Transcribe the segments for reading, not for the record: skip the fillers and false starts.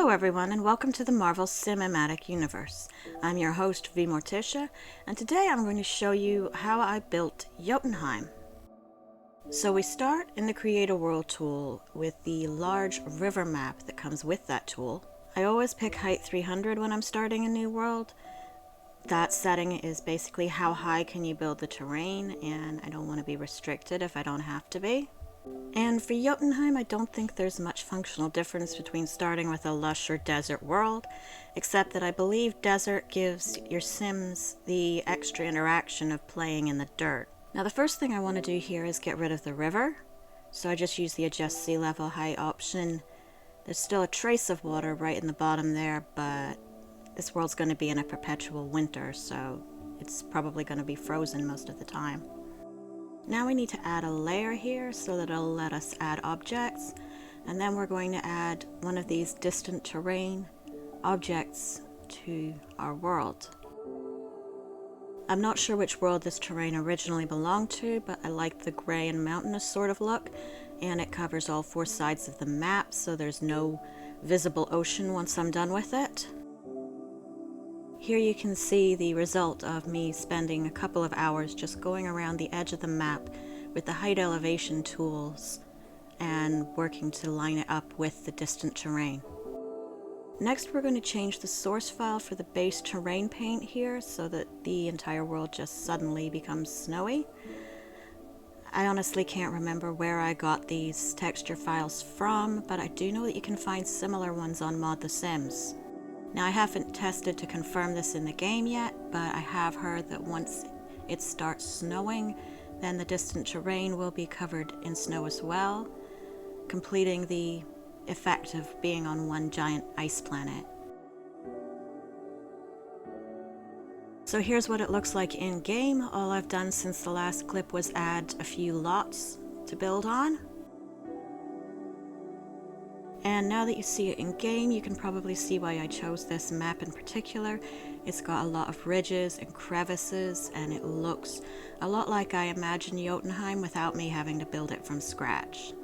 Hello everyone and welcome to the Marvel Cinematic Universe. I'm your host vMorticia, and today I'm going to show you how I built Jotunheim. So we start in the Create a World tool with the large river map that comes with that tool. I always pick height 300 when I'm starting a new world. That setting is basically how high can you build the terrain, and I don't want to be restricted if I don't have to be. And for Jotunheim, I don't think there's much functional difference between starting with a lush or desert world, except that I believe desert gives your Sims the extra interaction of playing in the dirt. Now the first thing I want to do here is get rid of the river, so I just use the adjust sea level height option. There's still a trace of water right in the bottom there, but this world's going to be in a perpetual winter, so it's probably going to be frozen most of the time. Now we need to add a layer here so that it'll let us add objects, and then we're going to add one of these distant terrain objects to our world. I'm not sure which world this terrain originally belonged to, but I like the gray and mountainous sort of look, and it covers all four sides of the map, so there's no visible ocean once I'm done with it. Here you can see the result of me spending a couple of hours just going around the edge of the map with the height elevation tools and working to line it up with the distant terrain. Next we're going to change the source file for the base terrain paint here so that the entire world just suddenly becomes snowy. I honestly can't remember where I got these texture files from, but I do know that you can find similar ones on Mod The Sims. Now I haven't tested to confirm this in the game yet, but I have heard that once it starts snowing, then the distant terrain will be covered in snow as well, completing the effect of being on one giant ice planet. So here's what it looks like in game. All I've done since the last clip was add a few lots to build on. And now that you see it in game, you can probably see why I chose this map in particular. It's got a lot of ridges and crevices, and it looks a lot like I imagine Jotunheim without me having to build it from scratch.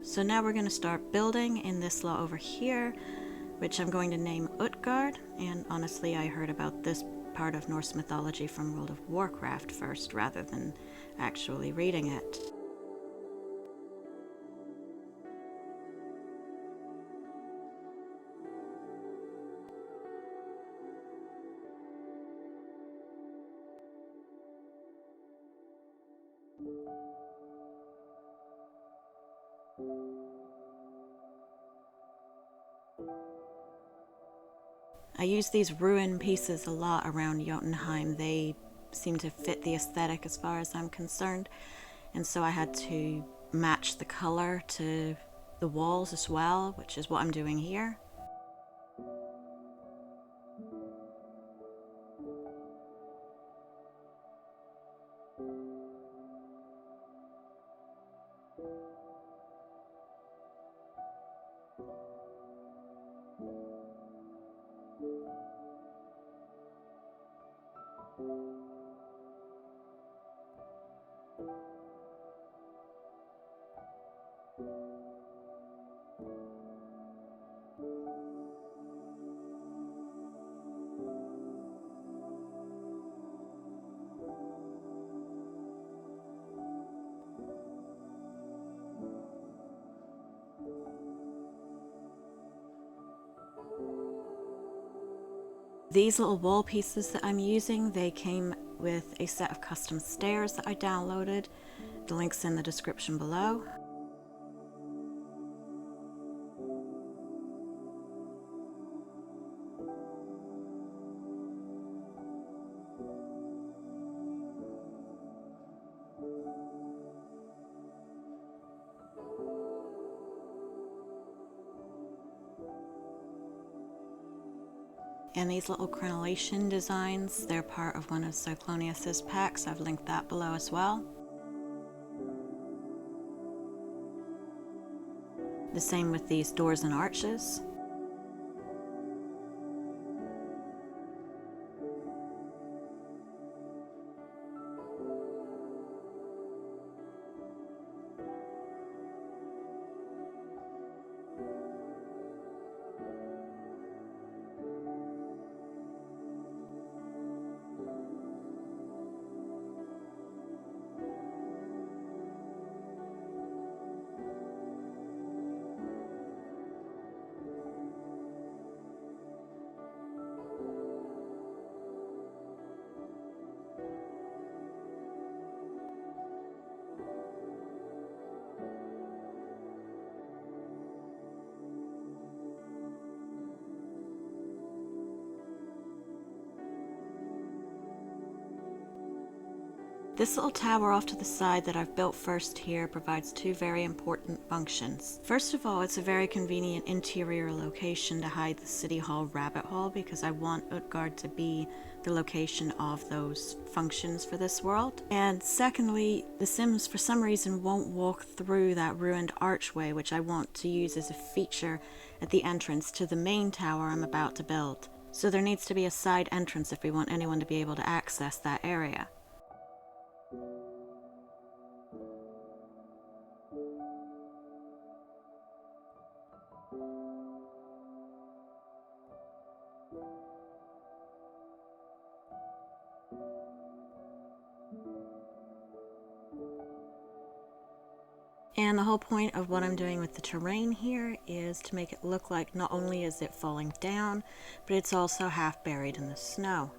So now we're going to start building in this lot over here, which I'm going to name Utgard, and honestly I heard about this part of Norse mythology from World of Warcraft first, rather than actually reading it. I use these ruin pieces a lot around Jotunheim. They seem to fit the aesthetic as far as I'm concerned, and so I had to match the color to the walls as well, which is what I'm doing here. These little wall pieces that I'm using, they came with a set of custom stairs that I downloaded. The link's in the description below. And these little crenellation designs, they're part of one of Cyclonius's packs. I've linked that below as well. The same with these doors and arches. This little tower off to the side that I've built first here provides two very important functions. First of all, it's a very convenient interior location to hide the City Hall rabbit hole because I want Utgard to be the location of those functions for this world. And secondly, the Sims for some reason won't walk through that ruined archway, which I want to use as a feature at the entrance to the main tower I'm about to build. So there needs to be a side entrance if we want anyone to be able to access that area. And the whole point of what I'm doing with the terrain here is to make it look like not only is it falling down, but it's also half buried in the snow.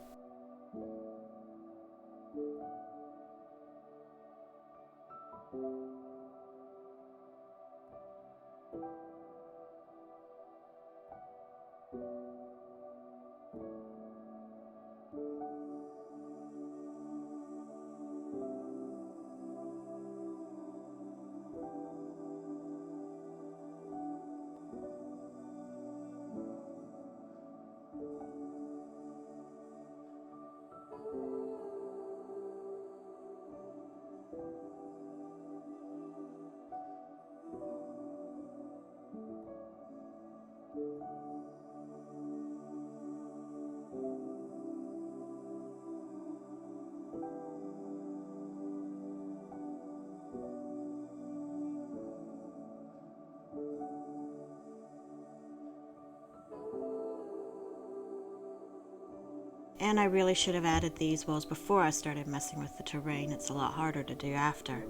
And I really should have added these walls before I started messing with the terrain. It's a lot harder to do after.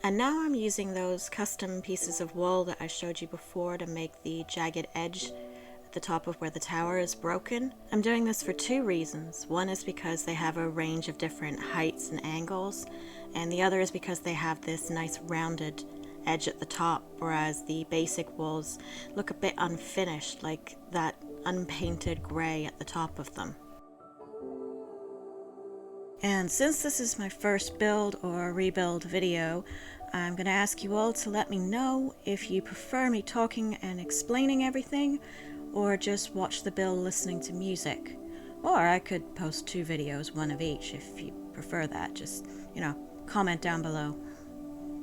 And now I'm using those custom pieces of wool that I showed you before to make the jagged edge at the top of where the tower is broken. I'm doing this for two reasons. One is because they have a range of different heights and angles, and the other is because they have this nice rounded edge at the top, whereas the basic wools look a bit unfinished, like that unpainted gray at the top of them. And since this is my first build or rebuild video, I'm going to ask you all to let me know if you prefer me talking and explaining everything, or just watch the build listening to music. Or I could post two videos, one of each, if you prefer that. Just, comment down below.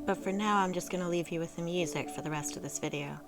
But for now, I'm just going to leave you with the music for the rest of this video.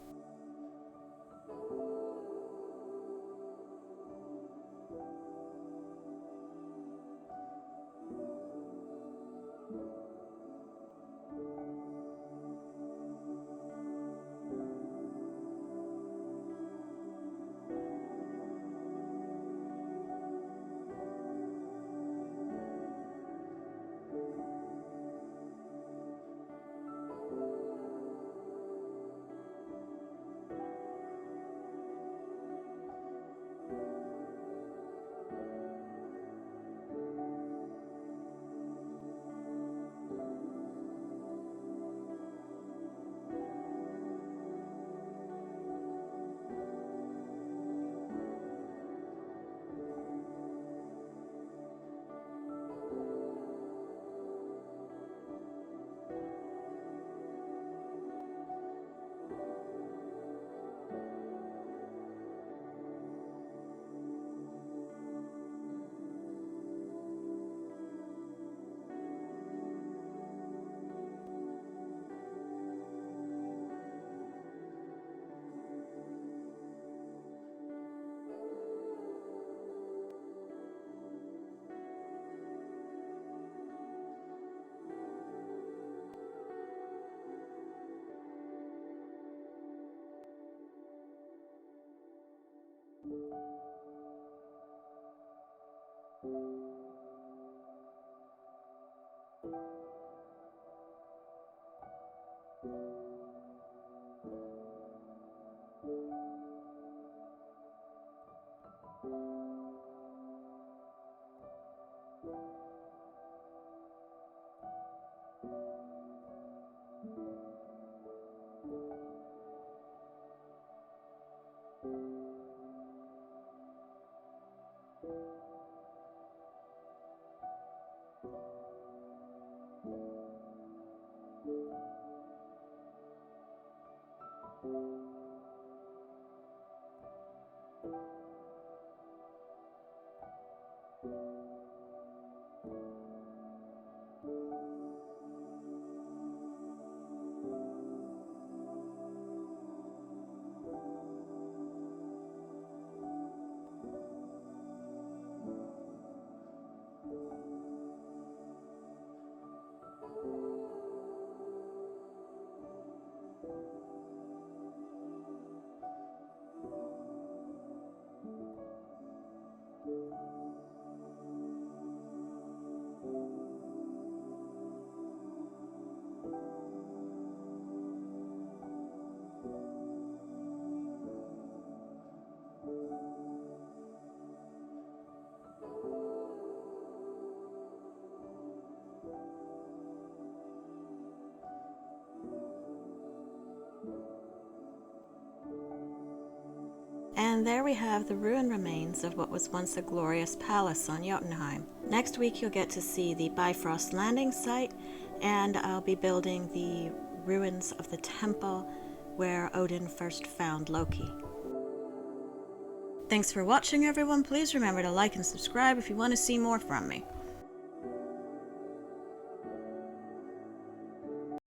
And there we have the ruined remains of what was once a glorious palace on Jotunheim. Next week you'll get to see the Bifrost landing site, and I'll be building the ruins of the temple where Odin first found Loki. Thanks for watching, everyone. Please remember to like and subscribe if you want to see more from me.